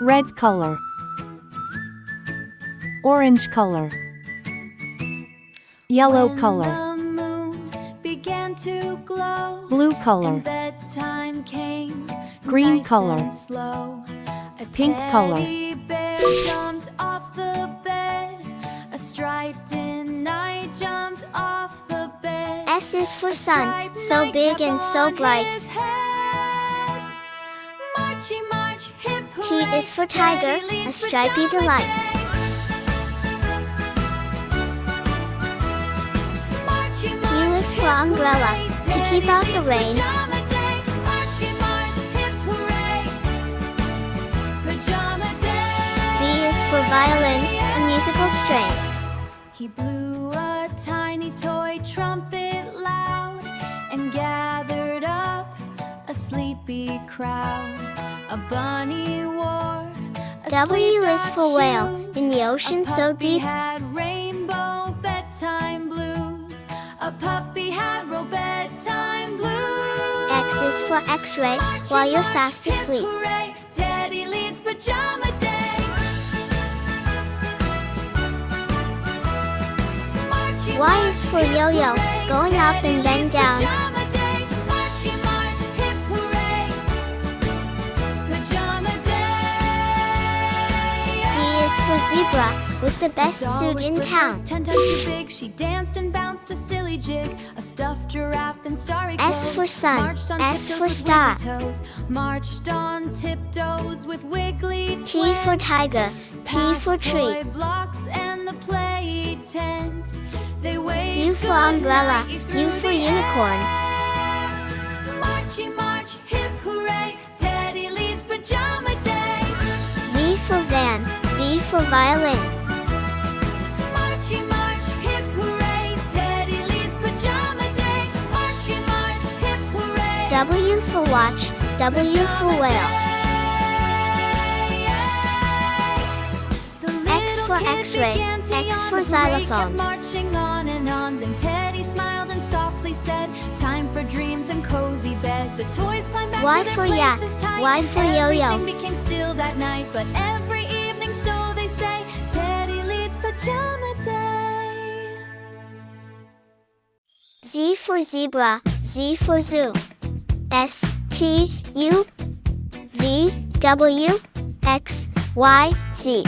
red color, orange color, yellow color, When the moon began to glow, blue color, and bedtime came, green nice color, and slow. A pink color, teddy bear jumped off the bed. A striped in knight jumped off the bed. S is for A sun, striped so knight big cap and so on bright. his head. Marchy march, hip T hooray, is for tiger, Teddy a leads stripy pajama delight. day. Marchy U march, is for hip umbrella, hooray, to keep Teddy out the leads rain. pajama day. Marchy march, hip hooray, pajama day. V is for violin, a musical strain. He blew a tiny toy trumpet loud and gathered up a sleepy crowd. A bunny wore a W is sleep-out for whale, shoes. in the ocean A so puppy deep. had rainbow bedtime blues. A puppy had roll bedtime blues. X is for X-ray, Marchy while you're march, fast hip asleep. hooray, Teddy leads pajama day. Marchy Y march, is for hip yo-yo, hooray, going up Teddy and then leads down. pajama day. Marchy march, hip hooray, pajama day. Z is for zebra, with the best Doll suit with in slippers town. 10 times too big. She danced and bounced a silly jig. A stuffed giraffe in starry clothes. S for sun, Marched on S tiptoes for with star. wiggly toes. Marched on tiptoes with wiggly T for twins. tiger, T for Past tree. toy blocks and the play tent. They waved U for umbrella, goodnight U through for the unicorn. air. Marchy march, hip hooray, Teddy leads pajama day. V for van, V for violin. Marchy march, hip hooray, Teddy leads pajama day. Marchy march, hip hooray, W for watch, W for whale. X for X-ray, X for xylophone. Kept marching on and on. Then Teddy smiled and softly said, "Time for dreams and cozy bed." The toys climbed back Y to their for yak, places tight, Y and for yo-yo. everything became still that night. But every evening, so they say, Teddy leads pajama day. Z for zebra, Z for zoo. S, T, U, V, W, X, Y, Z.